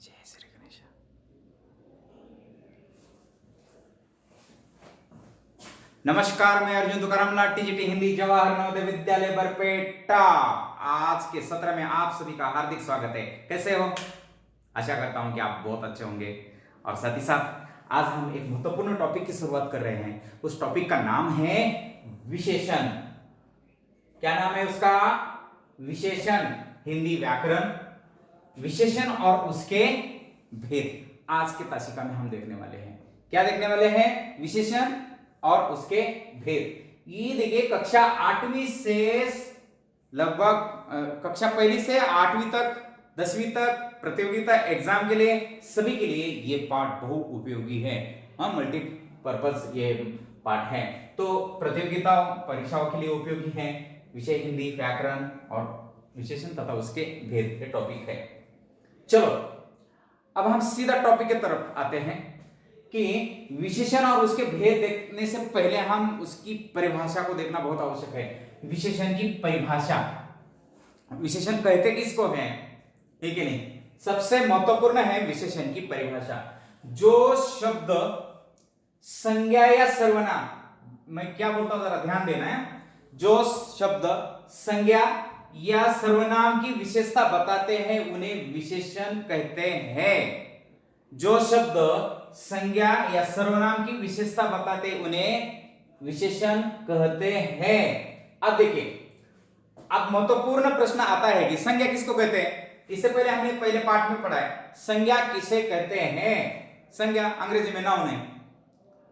जय श्री गणेश। नमस्कार, मैं अर्जुन तुकाराम लाट, टीजीटी हिंदी, जवाहर नवोदय विद्यालय बरपेटा। आज के सत्र में आप सभी का हार्दिक स्वागत है। कैसे हो? आशा करता हूं कि आप बहुत अच्छे होंगे। और साथ ही साथ आज हम एक महत्वपूर्ण टॉपिक की शुरुआत कर रहे हैं। उस टॉपिक का नाम है विशेषण। क्या नाम है उसका? विशेषण। हिंदी व्याकरण, विशेषण और उसके भेद आज के तासिका में हम देखने वाले हैं। क्या देखने वाले हैं? विशेषण और उसके भेद। ये देखिए, कक्षा 8वीं से लगभग कक्षा 1 से 8वीं तक, 10वीं तक प्रतियोगिता एग्जाम के लिए, सभी के लिए ये पाठ बहुत उपयोगी है। मल्टीपर्पज ये पाठ है, तो प्रतियोगिता परीक्षाओं के लिए उपयोगी है। विषय हिंदी, व्याकरण और विशेषण तथा उसके भेद के टॉपिक है। चलो अब हम सीधा टॉपिक की तरफ आते हैं कि विशेषण और उसके भेद देखने से पहले हम उसकी परिभाषा को देखना बहुत आवश्यक है। विशेषण की परिभाषा, विशेषण कहते किसको हैं, ठीक है नहीं? सबसे महत्वपूर्ण है विशेषण की परिभाषा। जो शब्द संज्ञा या सर्वनाम, मैं क्या बोलता हूं जरा ध्यान देना है, जो शब्द संज्ञा या सर्वनाम की विशेषता बताते हैं उन्हें विशेषण कहते हैं। जो शब्द संज्ञा या सर्वनाम की विशेषता बताते उन्हें विशेषण कहते हैं। अब देखिए, अब महत्वपूर्ण प्रश्न आता है कि संज्ञा किसको कहते हैं। इससे पहले हमने पहले पाठ में पढ़ा है संज्ञा किसे कहते हैं। संज्ञा अंग्रेजी में नाउन है,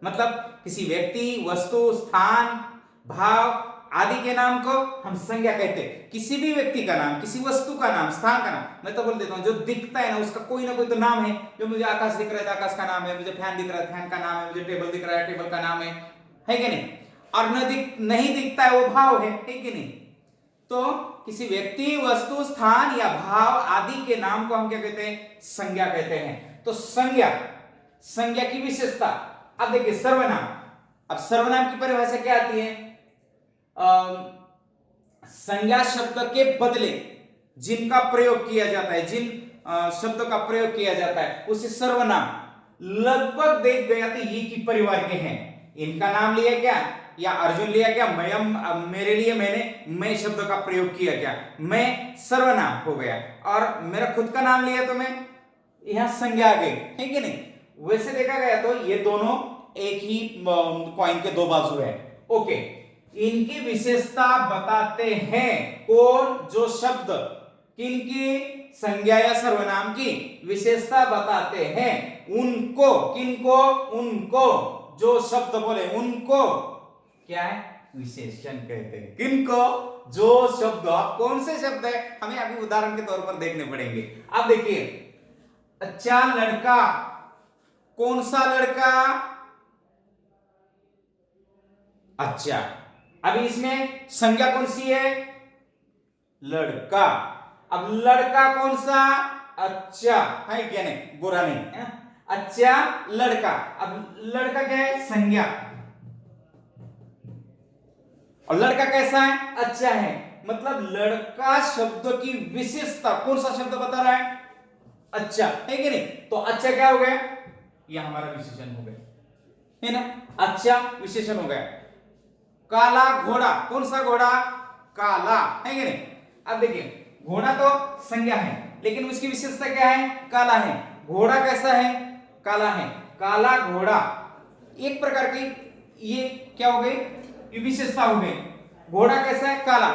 मतलब किसी व्यक्ति, वस्तु, स्थान, भाव आदि के नाम को हम संज्ञा कहते हैं। किसी भी व्यक्ति का नाम, किसी वस्तु का नाम, स्थान का नाम, मैं तो बोल देता हूं जो दिखता है ना उसका कोई ना कोई तो नाम है। जो मुझे आकाश दिख रहा है आकाश का नाम है, मुझे फैन दिख रहा है फैन का नाम है, मुझे टेबल दिख रहा है टेबल का नाम है कि नहीं? और नहीं दिखता है वो भाव है कि नहीं? तो किसी व्यक्ति, वस्तु, स्थान या भाव आदि के नाम को हम क्या कहते हैं? संज्ञा कहते हैं। तो संज्ञा की विशेषता। अब देखिए सर्वनाम। अब सर्वनाम की परिभाषा क्या आती है? संज्ञा शब्द के बदले जिनका प्रयोग किया जाता है, जिन शब्दों का प्रयोग किया जाता है उसे सर्वनाम। लगभग देख गया तो ये की परिवार के हैं। इनका नाम लिया क्या या अर्जुन लिया क्या, मेरे लिए मैं शब्द का प्रयोग किया क्या, मैं सर्वनाम हो गया। और मेरा खुद का नाम लिया तो मैं यहां संज्ञा आ गई, है कि नहीं? वैसे देखा गया तो ये दोनों एक ही कॉइन के दो बाजू है। ओके, इनकी विशेषता बताते हैं कौन? जो शब्द किनकी? संज्ञा या सर्वनाम की विशेषता बताते हैं उनको। किनको? उनको। जो शब्द बोले उनको क्या है? विशेषण कहते हैं। किनको? जो शब्द। आप कौन से शब्द है हमें अभी उदाहरण के तौर पर देखने पड़ेंगे। अब देखिए, अच्छा लड़का, कौन सा लड़का? अच्छा, अभी इसमें संज्ञा कौन सी है? लड़का। अब लड़का कौन सा? अच्छा, है क्या नहीं? बुरा नहीं है? अच्छा लड़का। अब लड़का क्या है? संज्ञा। और लड़का कैसा है? अच्छा है। मतलब लड़का शब्द की विशेषता, कौन सा शब्द बता रहा है? अच्छा, है कि नहीं? तो अच्छा क्या हो गया? यह हमारा विशेषण हो गया, है ना? अच्छा विशेषण हो गया। काला घोड़ा, कौन सा घोड़ा? काला, है कि नहीं? अब देखिए, घोड़ा तो संज्ञा है लेकिन उसकी विशेषता क्या है? काला है। घोड़ा कैसा है? काला है। काला घोड़ा एक प्रकार की ये क्या हो गई? ये विशेषता हो गई। घोड़ा कैसा है? काला।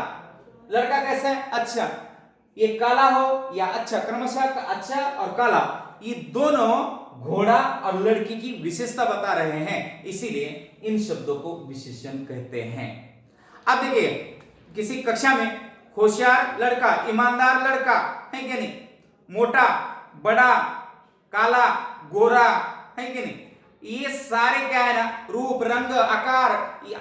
लड़का कैसा है? अच्छा। ये काला हो या अच्छा, क्रमशः अच्छा और काला, ये दोनों घोड़ा और लड़की की विशेषता बता रहे हैं, इसीलिए इन शब्दों को विशेषण कहते हैं। अब देखिए, किसी कक्षा में होशियार लड़का, ईमानदार लड़का, है कि नहीं? मोटा, बड़ा, काला, गोरा, है कि नहीं? ये सारे क्या है ना, रूप, रंग, आकार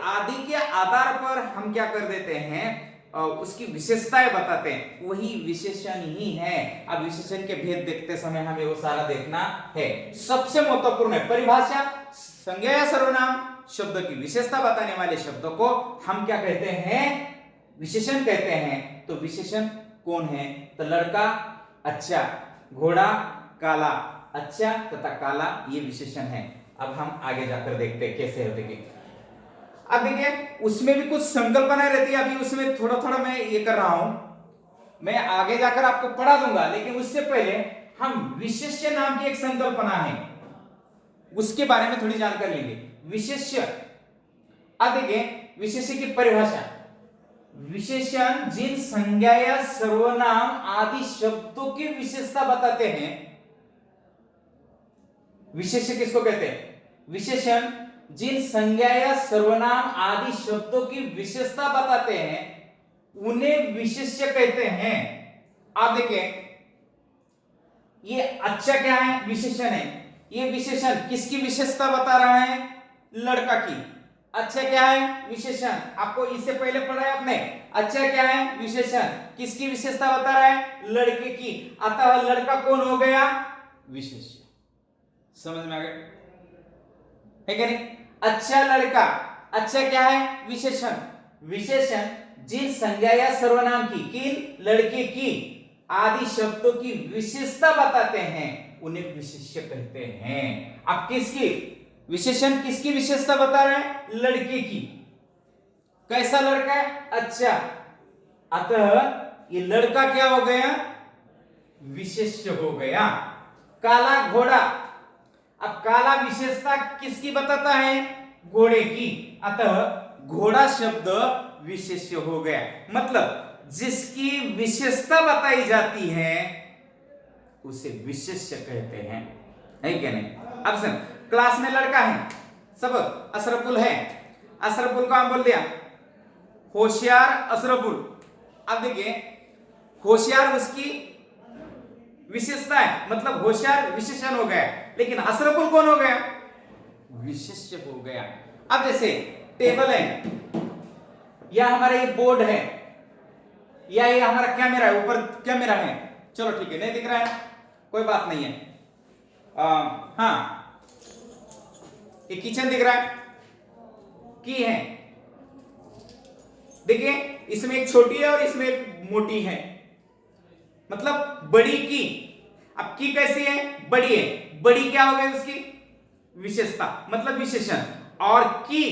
आदि के आधार पर हम क्या कर देते हैं? उसकी विशेषताएं बताते हैं, वही विशेषण ही है। अब विशेषण के भेद देखते समय हमें वो सारा देखना है। सबसे महत्वपूर्ण है परिभाषा। संज्ञा या सर्वनाम शब्द की विशेषता बताने वाले शब्दों को हम क्या कहते हैं? विशेषण कहते हैं। तो विशेषण कौन है? तो लड़का, अच्छा, घोड़ा, काला, अच्छा तथा काला ये विशेषण है। अब हम आगे जाकर देखते हैं कैसे होते हैं। अब देखिए उसमें भी कुछ संकल्पना रहती है, अभी उसमें थोड़ा थोड़ा मैं ये कर रहा हूं, मैं आगे जाकर आपको पढ़ा दूंगा, लेकिन उससे पहले हम विशेष्य नाम की एक संकल्पना है उसके बारे में थोड़ी जानकारी लेंगे। विशेष्य, अब देखिए विशेष्य की परिभाषा, विशेषण जिन संज्ञा या सर्वनाम आदि शब्दों की विशेषता बताते हैं। विशेष्य किसको कहते हैं? विशेषण जिन संज्ञा या सर्वनाम आदि शब्दों की विशेषता बताते हैं उन्हें विशेष्य कहते हैं। आप देखें ये अच्छा क्या है? विशेषण है। ये विशेषण किसकी विशेषता बता रहा है? लड़का की। अच्छा क्या है? विशेषण। आपको इससे पहले पढ़ा है आपने। अच्छा क्या है? विशेषण। किसकी विशेषता बता रहा है? लड़के की। अतः लड़का कौन हो गया? विशेष्य। समझ में आ गया है क्या नहीं? अच्छा लड़का, अच्छा क्या है? विशेषण। विशेषण जिन संज्ञा या सर्वनाम की, किन? लड़के की आदि शब्दों की विशेषता बताते हैं उन्हें विशेष्य कहते हैं। अब किसकी विशेषण, किसकी विशेषता बता रहे हैं? लड़के की। कैसा लड़का है? अच्छा, अतः ये लड़का क्या हो गया? विशेष्य हो गया। काला घोड़ा, अब काला विशेषता किसकी बताता है? घोड़े की, अतः घोड़ा शब्द विशेष्य हो गया। मतलब जिसकी विशेषता बताई जाती है उसे विशेष्य कहते हैं, है क्या नहीं? अब सुन, क्लास में लड़का है, सब अशरफुल है, अशरफुल को हम बोल दिया होशियार अशरफुल। अब देखिए होशियार उसकी विशेषता है, मतलब होशियार विशेषण हो गया, लेकिन अशरफुल कौन हो गया? विशेष्य हो गया। अब जैसे टेबल है, या हमारा ये बोर्ड है, या ये हमारा कैमरा है, ऊपर कैमरा है, चलो ठीक है, नहीं दिख रहा है कोई बात नहीं है। हाँ, ये किचन दिख रहा है, की है, देखिए इसमें एक छोटी है और इसमें एक मोटी है, मतलब बड़ी की। अब की कैसी है? बड़ी है। बड़ी क्या हो गई उसकी? विशेषता, मतलब विशेषण। और की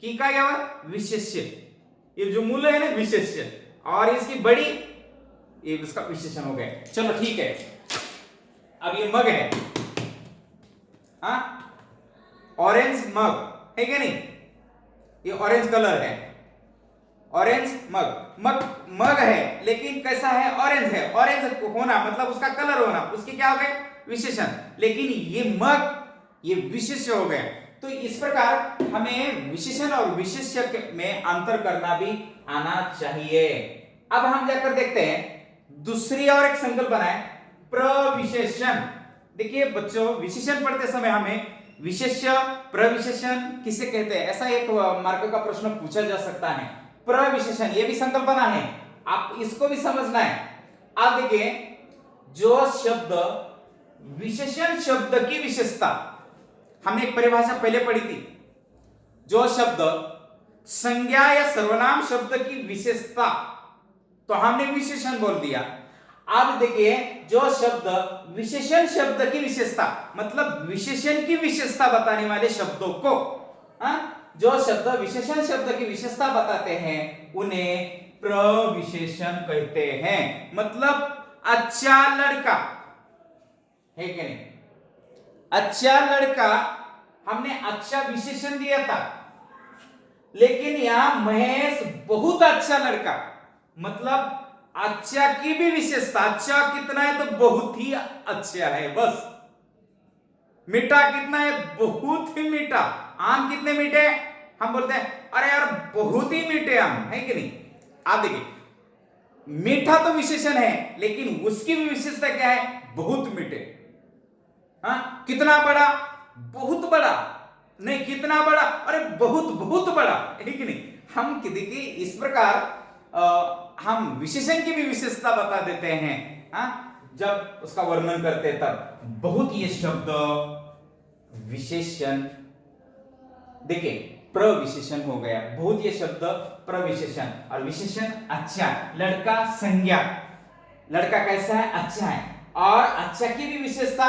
का क्या हुआ? विशेष्य। ये जो मूल है ना विशेष्य, और इसकी बड़ी, ये उसका विशेषण हो गया। चलो ठीक है। अब ये मग है, हाँ, ऑरेंज मग है क्या नहीं? ये ऑरेंज कलर है, ऑरेंज मग है, लेकिन कैसा है? ऑरेंज है। ऑरेंज होना मतलब उसका कलर होना, उसकी क्या हो गए? विशेषण। लेकिन ये मग, ये विशेष्य हो गया। तो इस प्रकार हमें विशेषण और विशेष्य में अंतर करना भी आना चाहिए। अब हम जाकर देखते हैं दूसरी और एक संकल्पना है प्रविशेषण। देखिए बच्चों, विशेषण पढ़ते समय हमें विशेष्य प्रविशेषण किसे कहते हैं, ऐसा एक मार्क का प्रश्न पूछा जा सकता है। प्रविशेषण ये भी संकल्पना है, आप इसको भी समझना है। आप देखिए जो शब्द विशेषण शब्द की विशेषता, हमने एक परिभाषा पहले पढ़ी थी, जो शब्द संज्ञा या सर्वनाम शब्द की विशेषता, तो हमने विशेषण बोल दिया। अब देखिए जो शब्द विशेषण शब्द की विशेषता, मतलब विशेषण की विशेषता बताने वाले शब्दों को, जो शब्द विशेषण शब्द की विशेषता बताते हैं उन्हें प्रविशेषण कहते हैं। मतलब अच्छा लड़का है कि नहीं? अच्छा लड़का, हमने अच्छा विशेषण दिया था, लेकिन यहां महेश बहुत अच्छा लड़का, मतलब अच्छा की भी विशेषता। अच्छा कितना है? तो बहुत ही अच्छा है, बस। मीठा कितना है? बहुत ही मीठा। आम कितने मीठे? हम बोलते हैं अरे यार बहुत ही मीठे आम, है कि नहीं? आप देखिए मीठा तो विशेषण है, लेकिन उसकी भी विशेषता क्या है? बहुत मीठे। हाँ, कितना बड़ा? बहुत बड़ा। नहीं, कितना बड़ा? अरे बहुत बहुत बड़ा, है कि नहीं? हम देखिए इस प्रकार हम विशेषण की भी विशेषता बता देते हैं, हाँ, जब उसका वर्णन करते हैं तब। बहुत ये शब्द विशेषण, देखिए प्रविशेषण हो गया। बहुत ये शब्द प्रविशेषण, और विशेषण अच्छा, लड़का संज्ञा, लड़का कैसा है? अच्छा है। और अच्छा की भी विशेषता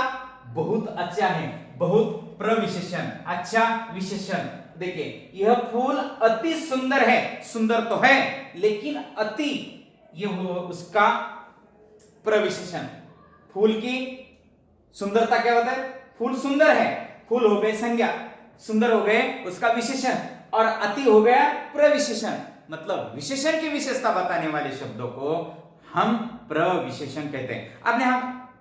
बहुत अच्छा है, बहुत प्रविशेषण, अच्छा विशेषण। देखिए यह फूल अति सुंदर है, सुंदर तो है लेकिन अति, ये वो उसका प्रविशेषण। फूल की सुंदरता क्या होता है? फूल सुंदर है, फूल हो गए संज्ञा, सुंदर हो गए उसका विशेषण, और अति हो गया प्रविशेषण। मतलब विशेषण की विशेषता बताने वाले शब्दों को हम प्रविशेषण कहते हैं।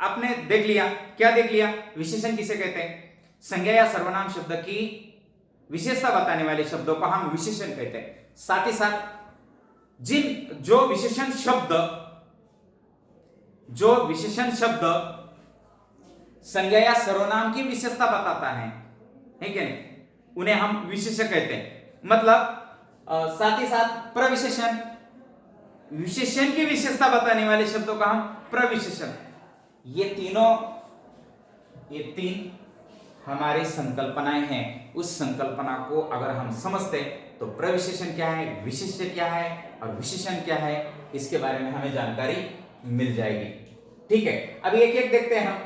आपने देख लिया, क्या देख लिया? विशेषण किसे कहते हैं? संज्ञा या सर्वनाम शब्द की विशेषता बताने वाले शब्दों को हम विशेषण कहते हैं। साथ ही साथ जो विशेषण शब्द संज्ञा या सर्वनाम की विशेषता बताता है क्या नहीं, उन्हें हम विशेषण कहते हैं। मतलब साथ ही साथ प्रविशेषण, विशेषण की विशेषता बताने वाले शब्दों का हम प्रविशेषण। ये तीन हमारी संकल्पनाएं हैं। उस संकल्पना को अगर हम समझते तो प्रविशेषण क्या है, विशेष्य क्या है और विशेषण क्या है, इसके बारे में हमें जानकारी मिल जाएगी। ठीक है, अभी एक एक देखते हैं हम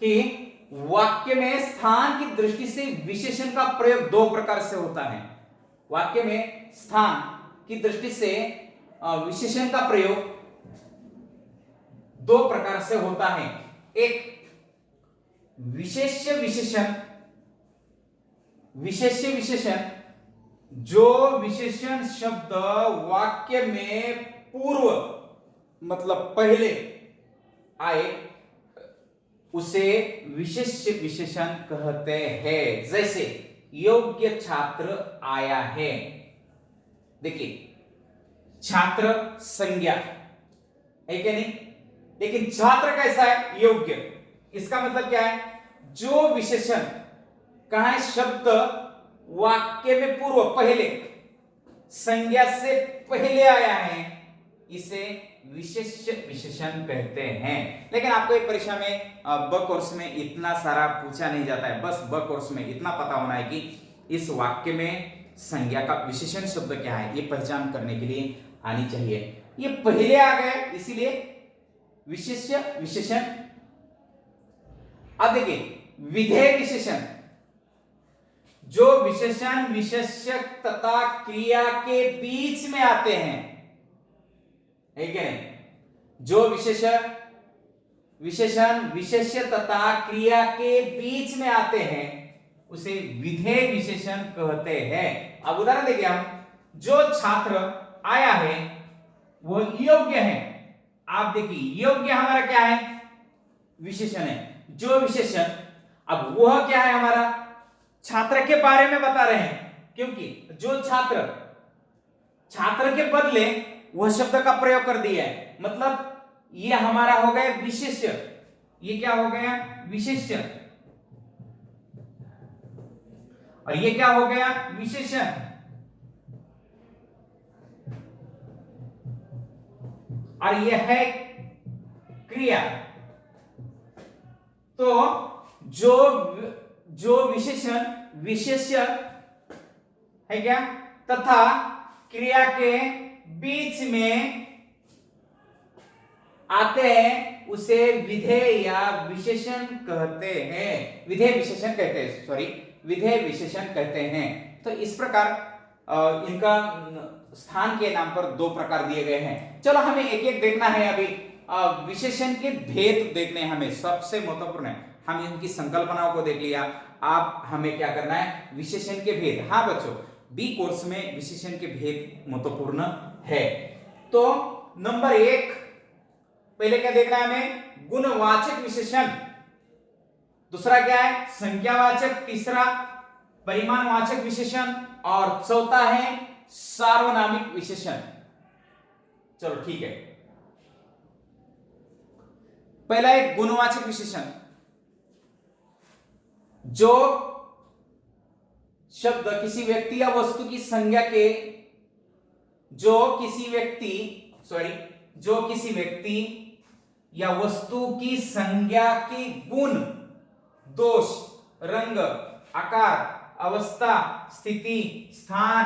कि वाक्य में स्थान की दृष्टि से विशेषण का प्रयोग दो प्रकार से होता है। वाक्य में स्थान की दृष्टि से विशेषण का प्रयोग दो प्रकार से होता है। एक विशेष्य विशेषण, जो विशेषण शब्द वाक्य में पूर्व मतलब पहले आए उसे विशेष्य विशेषण कहते हैं। जैसे योग्य छात्र आया है, देखिए छात्र संज्ञा है क्या नहीं, लेकिन छात्र कैसा है? योग्य। इसका मतलब क्या है? जो विशेषण कहां है? शब्द वाक्य में पूर्व पहले, संज्ञा से पहले आया है, इसे विशेष्य विशेषण कहते हैं। लेकिन आपको एक परीक्षा में ब कोर्स में इतना सारा पूछा नहीं जाता है। बस ब कोर्स में इतना पता होना है कि इस वाक्य में संज्ञा का विशेषण शब्द क्या है, ये पहचान करने के लिए आनी चाहिए। ये पहले आ गए इसीलिए विशेष्य विशेषण। अब देखिए विधेय विशेषण, जो विशेषण विशेष्य तथा क्रिया के बीच में आते हैं, है क्या नहीं? जो विशेषण विशेष्य तथा क्रिया के बीच में आते हैं उसे विधेय विशेषण कहते हैं। अब उदाहरण देखिए हम, जो छात्र आया है वह योग्य है। आप देखिए योग्य हमारा क्या है? विशेषण है। जो विशेषण, अब वह क्या है? हमारा छात्र के बारे में बता रहे हैं, क्योंकि जो छात्र के बदले वह शब्द का प्रयोग कर दिया है, मतलब ये हमारा हो गया विशेष्य। ये क्या हो गया? विशेष्य। और ये क्या हो गया? विशेषण। और ये है क्रिया। तो जो विशेषण विशेष्य है क्या तथा क्रिया के बीच में आते हैं उसे विधेय या विशेषण कहते हैं। विधेय विशेषण कहते हैं, सॉरी विधेय विशेषण कहते हैं। तो इस प्रकार इनका स्थान के नाम पर दो प्रकार दिए गए हैं। चलो हमें एक एक देखना है। अभी विशेषण के भेद देखने हैं हमें, सबसे महत्वपूर्ण है। हम इनकी संकल्पनाओं को देख लिया, आप हमें क्या करना है? विशेषण के भेद। हाँ बच्चों, बी कोर्स में विशेषण के भेद महत्वपूर्ण है। तो नंबर 1 पहले क्या देखना है हमें? गुणवाचक विशेषण। दूसरा क्या है? संख्यावाचक। तीसरा परिमाणवाचक विशेषण और चौथा है सार्वनामिक विशेषण। चलो ठीक है, पहला एक गुणवाचक विशेषण। जो शब्द किसी व्यक्ति या वस्तु की संज्ञा के, जो किसी व्यक्ति या वस्तु की संज्ञा के गुण, दोष, रंग, आकार, अवस्था, स्थिति, स्थान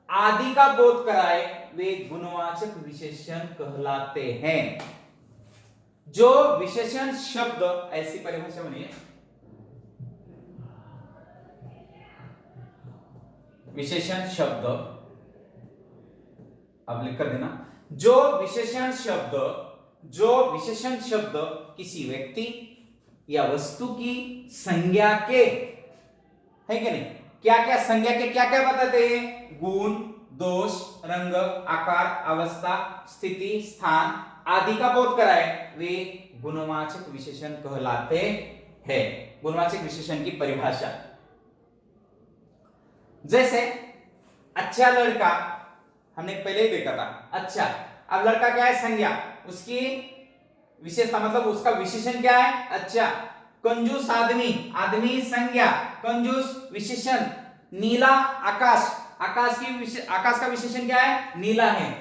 आदि का बोध कराए वे गुणवाचक विशेषण कहलाते हैं। जो विशेषण शब्द, ऐसी परिभाषा बनी है, विशेषण शब्द, अब लिख कर देना, जो विशेषण शब्द किसी व्यक्ति या वस्तु की संज्ञा के, है कि नहीं, क्या क्या संज्ञा के क्या क्या बताते हैं, गुण, दोष, रंग, आकार, अवस्था, स्थिति, स्थान आदि का बोध कराए, वे गुणवाचक विशेषण कहलाते हैं। गुणवाचक विशेषण की परिभाषा, जैसे अच्छा लड़का, हमने पहले ही देखा था, अच्छा, अब लड़का क्या है, संज्ञा, उसकी विशेषता मतलब उसका विशेषण क्या है, अच्छा। कंजूस आदमी, आदमी संज्ञा, कंजूस विशेषण। नीला आकाश, आकाश का विशेषण क्या है, नीला है।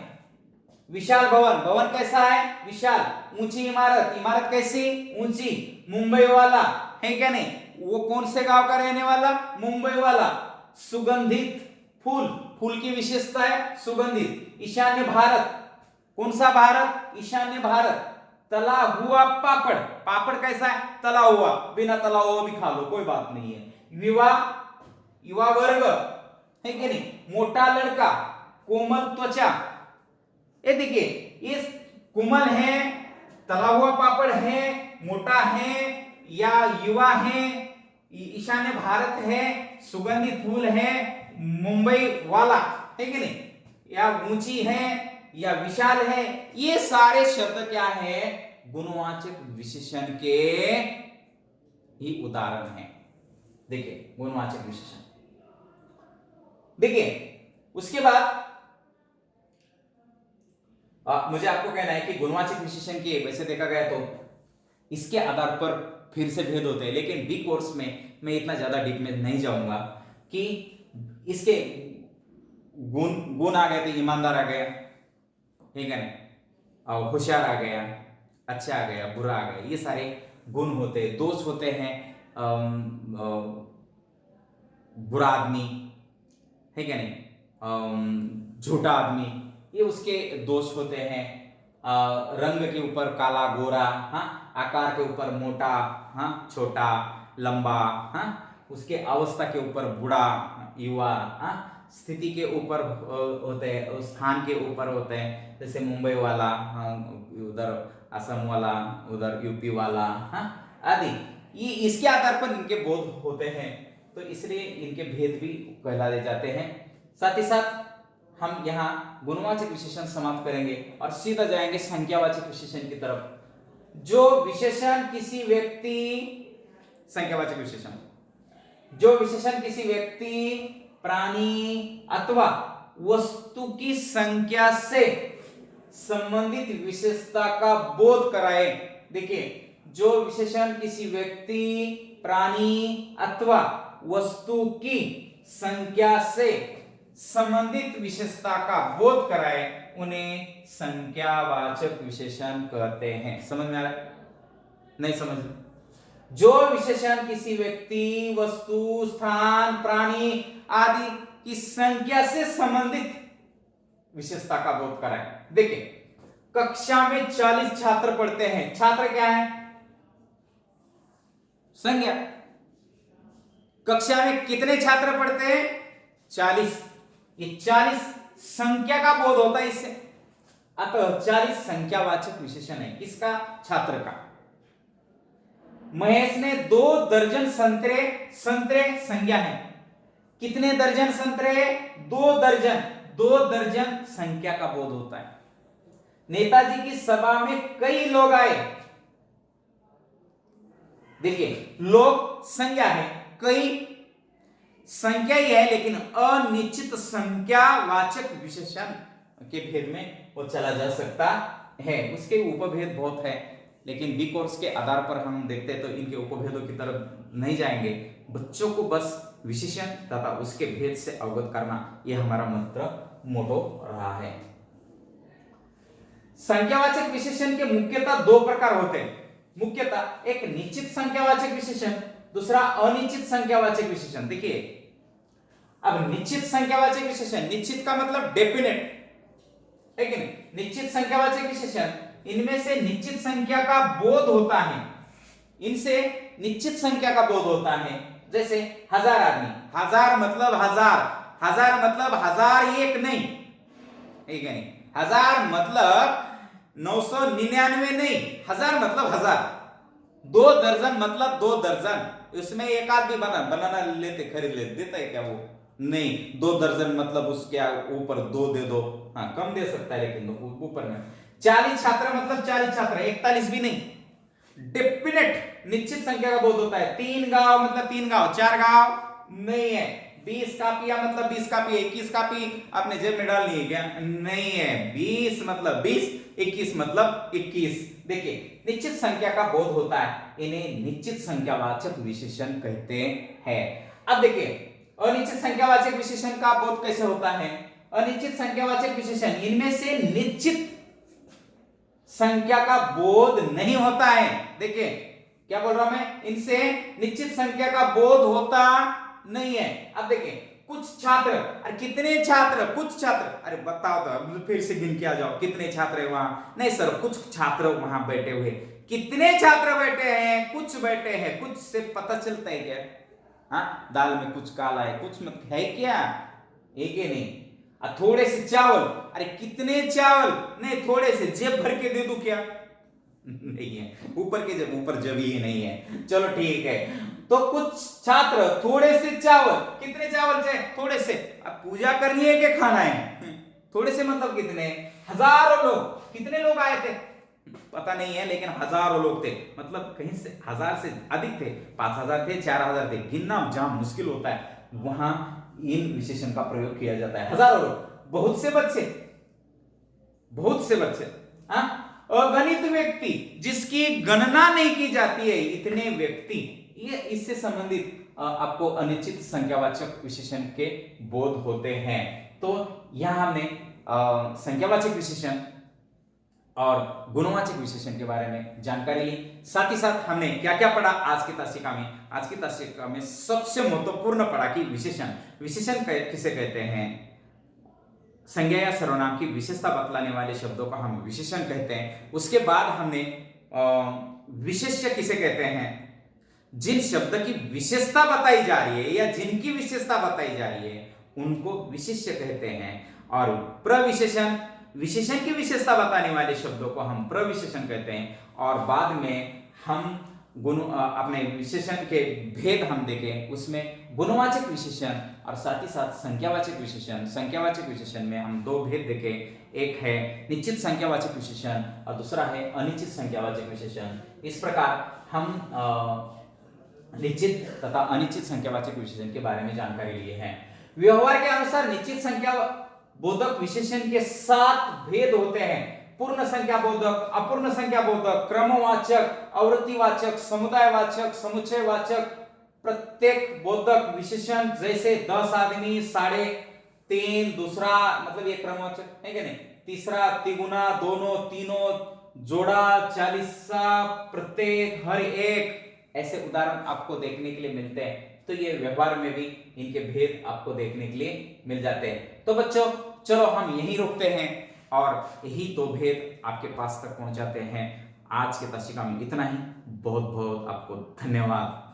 विशाल भवन, भवन कैसा है, विशाल। ऊंची इमारत, इमारत कैसी, ऊंची। मुंबई वाला, है क्या नहीं, वो कौन से गांव का रहने वाला, मुंबई वाला। सुगंधित फूल, फूल की विशेषता है सुगंधित। ईशान्य भारत, कौन सा भारत, ईशान्य भारत। तला हुआ पापड़, पापड़ कैसा है, तला हुआ, बिना तला हुआ भी खा लो, कोई बात नहीं है। युवा वर्ग, है कि नहीं, मोटा लड़का, कोमल त्वचा। ये देखिए, इस कोमल है, तला हुआ पापड़ है, मोटा है, या युवा है, ईशान्य भारत है, सुगंधित फूल है, मुंबई वाला, है कि नहीं, या ऊंची है, या विशाल है, ये सारे शब्द क्या है, गुणवाचक विशेषण के ही उदाहरण हैं। देखिए, गुणवाचक विशेषण। देखिए, उसके बाद मुझे आपको कहना है कि गुणवाचक विशेषण के वैसे देखा गया तो इसके आधार पर फिर से भेद होते हैं, लेकिन बी कोर्स में मैं इतना ज्यादा डीप में नहीं जाऊंगा कि इसके गुण आ गए थे, ईमानदार आ गया, ठीक है ना, और होशियार आ गया, अच्छा आ गया, बुरा आ गया, ये सारे गुण होते हैं। दोष होते हैं, बुरा आदमी, है क्या नहीं, झूठा आदमी, ये उसके दोष होते हैं। रंग के ऊपर काला गोरा, हाँ, आकार के ऊपर मोटा, हाँ, छोटा, लंबा, हाँ, उसके अवस्था के ऊपर बूढ़ा, युवा, हाँ, स्थिति के ऊपर होते हैं, स्थान के ऊपर होते हैं, जैसे मुंबई वाला, हाँ, उधर असम वाला, उधर यूपी वाला, हाँ, आदि। ये इसके आधार पर इनके बोध होते हैं, तो इसलिए इनके भेद भी कहलाए जाते हैं। साथ ही साथ हम यहाँ गुणवाचक विशेषण समाप्त करेंगे और सीधा जाएंगे संख्यावाचक विशेषण की तरफ। जो विशेषण किसी व्यक्ति, संख्यावाचक विशेषण, जो विशेषण किसी व्यक्ति, प्राणी अथवा वस्तु की संख्या से संबंधित विशेषता का बोध कराए। देखिए, जो विशेषण किसी व्यक्ति, प्राणी अथवा वस्तु की संख्या से संबंधित विशेषता का बोध कराए, उन्हें संख्यावाचक विशेषण कहते हैं। समझ में आ रहा है, नहीं समझ? जो विशेषण किसी व्यक्ति, वस्तु, स्थान, प्राणी आदि की संख्या से संबंधित विशेषता का बोध कराए। देखिए, कक्षा में 40 छात्र पढ़ते हैं, छात्र क्या है, संज्ञा। कक्षा में कितने छात्र पढ़ते हैं, 40, ये 40 संख्या का बोध होता है इससे, अतः 40 संख्यावाचक विशेषण है। किसका, छात्र का। महेश ने 2 दर्जन संतरे, संतरे संज्ञा है, कितने दर्जन संतरे, 2 दर्जन, 2 दर्जन संख्या का बोध होता है। नेताजी की सभा में कई लोग आए, देखिए, लोग संज्ञा है, कई संख्या ही है, लेकिन अनिश्चित संख्यावाचक विशेषण के भेद में वो चला जा सकता है। उसके उपभेद बहुत है, लेकिन बी कोर्स के आधार पर हम देखते हैं तो इनके उपभेदों की तरफ नहीं जाएंगे। बच्चों को बस विशेषण तथा उसके भेद से अवगत करना, यह हमारा मंत्र मोटो रहा है। संख्यावाचक विशेषण के मुख्यतः 2 प्रकार होते हैं। मुख्यतः एक निश्चित संख्यावाचक विशेषण, दूसरा अनिश्चित संख्यावाचक विशेषण। देखिए, अब निश्चित संख्यावाचक विशेषण, निश्चित का मतलब डेफिनेट, है कि नहीं, निश्चित संख्यावाचक विशेषण इनमें से निश्चित संख्या का बोध होता है, इनसे निश्चित संख्या का बोध होता है। जैसे 1000 आदमी, 1000 मतलब 1000, 1000 मतलब 1001 नहीं, ठीक है नहीं, 1000 मतलब 999 नहीं, 1000 मतलब 1000, 2 दर्जन मतलब 2 दर्जन, इसमें एक आदमी बनाना लेते खरीद लेते, देता है क्या वो? नहीं, 2 दर्जन मतलब उसके ऊपर 2 दे दो, हाँ कम दे सकता है लेकिन ऊपर में। 40 छात्र मतलब 40 छात्र, 41 भी नहीं, डेफिनेट निश्चित संख्या का बोध होता है। 3 गांव मतलब 3 गांव, 4 गांव नहीं है। 20 कापियां मतलब 20 कापी, 21 कापी आपने जेब में डालनी है क्या? नहीं है। 20 मतलब 20, 21 मतलब 21। देखिए निश्चित संख्या का बोध होता है, इन्हें निश्चित संख्यावाचक विशेषण कहते हैं। अब देखिए अनिश्चित संख्यावाचक विशेषण का बोध कैसे होता है? अनिश्चित संख्यावाचक विशेषण इनमें से निश्चित संख्या का बोध नहीं होता है। देखिए क्या बोल रहा हूं मैं, इनसे निश्चित संख्या का बोध होता नहीं है। अब देखिए कुछ छात्र, अरे कितने छात्र? कुछ छात्र, अरे बताओ तो फिर से गिन के आ जाओ, कितने छात्र है वहां? नहीं सर, कुछ छात्र वहां बैठे हुए। कितने छात्र बैठे हैं? कुछ बैठे हैं। कुछ से पता चलता है क्या? हाँ, दाल में कुछ काला है, कुछ मत है क्या? एक ही नहीं। थोड़े से चावल, अरे कितने चावल? नहीं, थोड़े से, जेब भर के दे दूं क्या? नहीं है, ऊपर के जब ऊपर जब ही नहीं है। चलो ठीक है, तो कुछ छात्र, थोड़े से चावल, कितने चावल चाहिए? थोड़े से। अब पूजा करनी है कि खाना है? थोड़े से मतलब कितने? हजारों लोग। कितने लोग आए थे पता नहीं है, लेकिन हजारों लोग थे, मतलब कहीं से 1000 से अधिक थे, 5000 थे, 4000 थे, गिनना जहां मुश्किल होता है वहां इन विशेषण का प्रयोग किया जाता है। हजारों लोग, बहुत से बच्चे, बहुत से बच्चे, हाँ, अगणित व्यक्ति जिसकी गणना नहीं की जाती है, इतने व्यक्ति, ये इससे संबंधित आपको अनिश्चित संख्यावाचक विशेषण के बोध होते हैं। तो यहां हमने संख्यावाचक विशेषण और गुणवाचक विशेषण के बारे में जानकारी ली। साथ ही साथ हमने क्या क्या पढ़ा आज की तासिका में? आज की तासिका में सबसे महत्वपूर्ण पढ़ा कि विशेषण, विशेषण किसे कहते हैं? संज्ञा या सर्वनाम की विशेषता बतलाने वाले शब्दों का हम विशेषण कहते हैं। उसके बाद हमने विशेष्य किसे कहते हैं? जिन शब्द की विशेषता बताई जा रही है या जिनकी विशेषता बताई जा रही है उनको विशेष्य कहते हैं। और प्रविशेषण, विशेषण की विशेषता बताने वाले शब्दों को हम प्रविशेषण कहते हैं। और बाद में हम अपने विशेषण के भेद हम देखें, उसमें गुणवाचक विशेषण और साथ ही साथ संख्यावाचक विशेषण। संख्यावाचक विशेषण में हम 2 भेद देखें, एक है निश्चित संख्यावाचक विशेषण और दूसरा है अनिश्चित संख्यावाचक विशेषण। इस प्रकार हम निश्चित तथा अनिश्चित संख्यावाचक विशेषण के बारे में जानकारी लिए हैं। व्यवहार के अनुसार निश्चित संख्या बोधक विशेषण के 7 भेद होते हैं। पूर्ण संख्या बोधक, अपूर्ण संख्या बोधक, क्रमवाचक, आवृत्तिवाचक, समुदायवाचक, समुच्चयवाचक, प्रत्येक बोधक विशेषण। जैसे 10 आदमी, 3.5, दूसरा मतलब ये क्रमवाचक है क्या नहीं, तीसरा तिगुना, दोनों, तीनों, जोड़ा, 40सा, प्रत्येक, हर एक, ऐसे उदाहरण आपको देखने के लिए मिलते हैं। तो ये व्यवहार में भी इनके भेद आपको देखने के लिए मिल जाते हैं। तो बच्चों चलो हम यहीं रुकते हैं और यही 2 भेद आपके पास तक पहुंचाते हैं। आज के तासिका में इतना ही। बहुत बहुत आपको धन्यवाद।